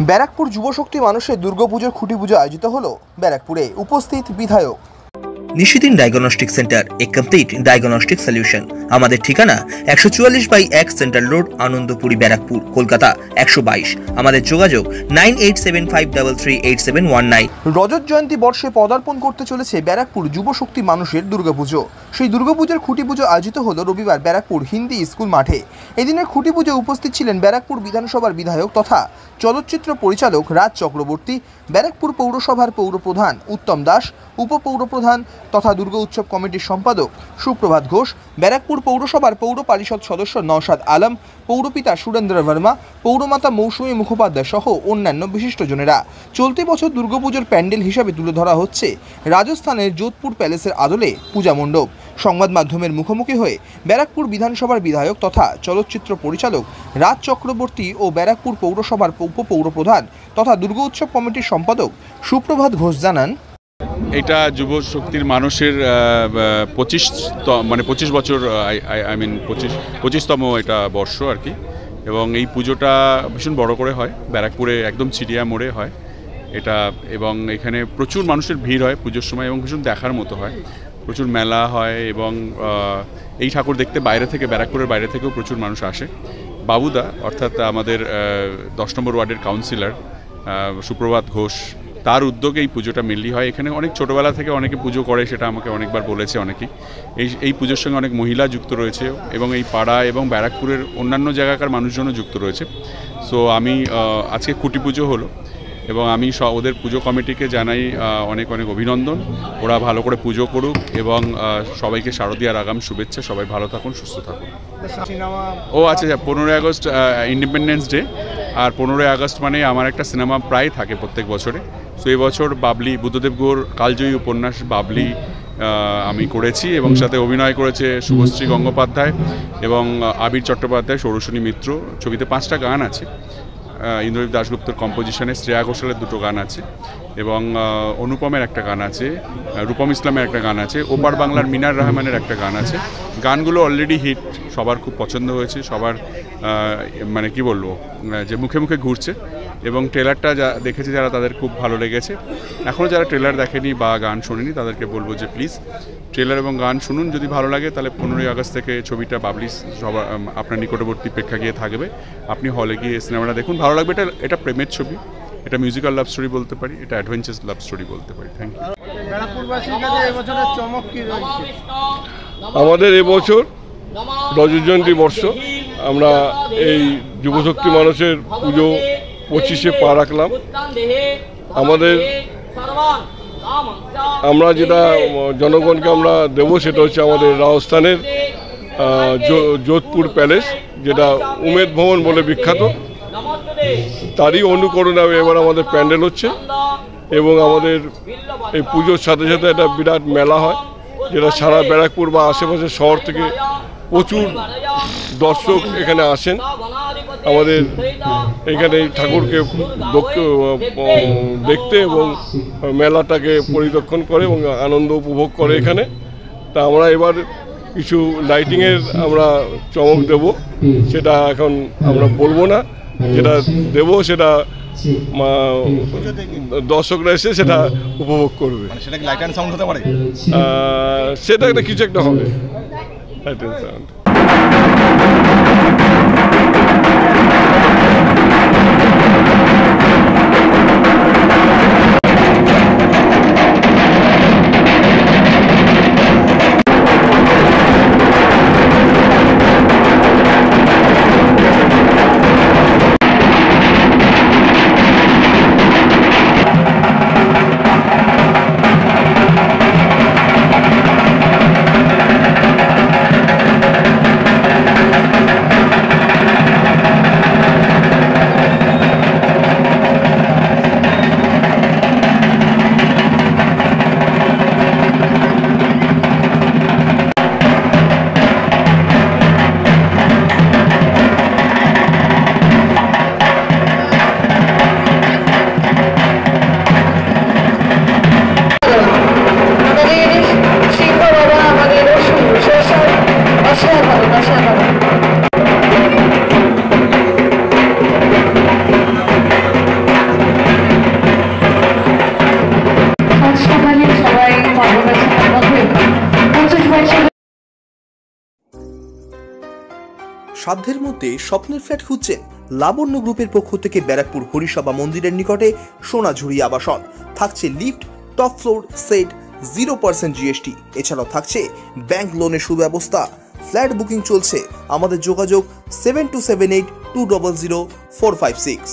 ব্যারাকপুর যুবশক্তি মানুষের দুর্গাপুজোর খুঁটি পুজো আয়োজিত হলো ব্যারাকপুরে। উপস্থিত বিধায়ক নিশিদিন ডায়াগনস্টিক সেন্টার, এ কমপ্লিট ডায়াগনস্টিক সলিউশন। আমাদের ঠিকানা 144/1 সেন্ট্রাল রোড, আনন্দপুরি, ব্যারাকপুর, কলকাতা 122। আমাদের যোগাযোগ 9875338719। রজত জয়ন্তী বর্ষে পদার্পণ করতে চলেছে ব্যারাকপুর যুবশক্তি মানুষের দুর্গাপুজো। সেই দুর্গাপুজোর খুঁটি পুজো আয়োজিত হলো রবিবার ব্যারাকপুর হিন্দি স্কুল মাঠে। এদিনের খুঁটি পুজো উপস্থিত ছিলেন ব্যারাকপুর বিধানসভার বিধায়ক তথা চলচ্চিত্র পরিচালক রাজ চক্রবর্তী, ব্যারাকপুর পৌরসভার পৌরপ্রধান উত্তম দাস, উপপৌরপ্রধান তথা দুর্গা উৎসব কমিটির সম্পাদক সুপ্রভাত ঘোষ, ব্যারাকপুর পৌরসভার পৌর পরিষদ সদস্য নওশাদ আলম, পৌরপিতা সুরেন্দ্র বর্মা, পৌরমাতা মৌসুমী মুখোপাধ্যায় সহ অন্যান্য বিশিষ্টজনেরা। চলতি বছর দুর্গাপুজোর প্যান্ডেল হিসাবে তুলে ধরা হচ্ছে রাজস্থানের যোধপুর প্যালেসের আদলে পূজা মণ্ডপ। সংবাদ মাধ্যমের মুখোমুখি হয়ে ব্যারাকপুর বিধানসভার বিধায়ক তথা চলচ্চিত্র পরিচালক রাজ চক্রবর্তী ও ব্যারাকপুর পৌরসভার উপপৌরপ্রধান তথা দুর্গা উৎসব কমিটির সম্পাদক সুপ্রভাত ঘোষ জানান, এটা যুব শক্তির মানুষের 25 বছর, আই মিন 25তম এটা বর্ষ আর কি। এবং এই পুজোটা ভীষণ বড় করে হয় ব্যারাকপুরে, একদম চিড়িয়া মোড়ে হয় এটা। এবং এখানে প্রচুর মানুষের ভিড় হয় পুজোর সময় এবং ভীষণ দেখার মতো হয়, প্রচুর মেলা হয়। এবং এই ঠাকুর দেখতে বাইরে থেকে, ব্যারাকপুরের বাইরে থেকেও প্রচুর মানুষ আসে। বাবুদা অর্থাৎ আমাদের 10 নম্বর ওয়ার্ডের কাউন্সিলর সুপ্রভাত ঘোষ, তার উদ্যোগে এই পুজোটা মেনলি হয়। এখানে অনেক ছোটোবেলা থেকে অনেকে পুজো করে, সেটা আমাকে অনেকবার বলেছে অনেকেই। এই পুজোর সঙ্গে অনেক মহিলা যুক্ত রয়েছে এবং এই পাড়া এবং ব্যারাকপুরের অন্যান্য জায়গাকার মানুষজনও যুক্ত রয়েছে। সো আমি আজকে খুঁটি পুজো হলো এবং আমি ওদের পুজো কমিটিকে জানাই অনেক অনেক অভিনন্দন। ওরা ভালো করে পুজো করুক এবং সবাইকে শারদীয়ার আগাম শুভেচ্ছা। সবাই ভালো থাকুন, সুস্থ থাকুন। ও আচ্ছা, 15ই আগস্ট ইন্ডিপেন্ডেন্স ডে, আর 15ই আগস্ট মানে আমার একটা সিনেমা প্রায় থাকে প্রত্যেক বছরে। সো এবছর বাবলি, বুদ্ধদেব গুহর কালজয়ী উপন্যাস বাবলি আমি করেছি এবং সাথে অভিনয় করেছে শুভশ্রী গঙ্গোপাধ্যায় এবং আবির চট্টোপাধ্যায়, সৌরসনী মিত্র। ছবিতে 5টা গান আছে, ইন্দ্রজিৎ দাশগুপ্তর কম্পোজিশনে, শ্রেয়া ঘোষালের 2টো গান আছে এবং অনুপমের একটা গান আছে, রূপম ইসলামের একটা গান আছে, ওপার বাংলার মিনার রহমানের একটা গান আছে। গানগুলো অলরেডি হিট, সবার খুব পছন্দ হয়েছে, সবার মানে কি বলবো যে মুখে মুখে ঘুরছে। এবং ট্রেলারটা দেখেছে যারা, তাদের খুব ভালো লেগেছে। এখনও যারা ট্রেলার দেখেনি বা গান শোনেনি তাদেরকে বলবো যে প্লিজ ট্রেলার এবং গান শুনুন। যদি ভালো লাগে তাহলে 15ই আগস্ট থেকে ছবিটা বাবলি সবার আপনার নিকটবর্তী প্রেক্ষাগৃহে থাকবে, আপনি হলে গিয়ে সিনেমাটা দেখুন, ভালো লাগবে। এটা প্রেমের ছবি, এটা মিউজিক্যাল লাভ স্টোরি বলতে পারি, এটা অ্যাডভেঞ্চার লাভ স্টোরি বলতে পারি। Thank you. আমাদের এবছর রজত জয়ন্তী বর্ষ, আমরা এই যুবশক্তি মানুষের পুজো 25-এ পা রাখলাম। আমরা যেটা জনগণকে আমরা দেবো সেটা হচ্ছে আমাদের রাজস্থানের যোধপুর প্যালেস, যেটা উমেদ ভবন বলে বিখ্যাত। তারই অনুকরণে এবার আমাদের প্যান্ডেল হচ্ছে এবং আমাদের এই পুজোর সাথে সাথে একটা বিরাট মেলা হয়, যেটা সারা ব্যারাকপুর বা আশেপাশের শহর থেকে প্রচুর দর্শক এখানে আসেন। আমাদের এখানে এই ঠাকুরকে দেখতে এবং মেলাটাকে পরিদর্শন করে এবং আনন্দ উপভোগ করে এখানে। তা আমরা এবার কিছু লাইটিংয়ের আমরা চমক দেব, সেটা এখন আমরা বলবো না। যেটা দেব সেটা দর্শকরা এসে সেটা উপভোগ করবে। সেটা কি লাইট অ্যান্ড সাউন্ড হতে পারে? সেটা একটা কিছু একটা হবে, লাইট অ্যান্ড সাউন্ড। জানিয়ে সবাই কর্মব্যস্ততার মধ্যে 25 বছর সাধ্যের মধ্যে স্বপ্নের ফ্ল্যাট খুঁজছেন? লাবণ্য গ্রুপের পক্ষ থেকে ব্যারাকপুর হরিসভা মন্দিরের নিকটে সোনাঝুরি আবাসন। থাকছে lift, top floor, set, 0% GST. এছাড়াও থাকছে ব্যাংক লোনের সুব্যবস্থা। ফ্ল্যাট বুকিং চলছে। আমাদের যোগাযোগ 7278 200 456।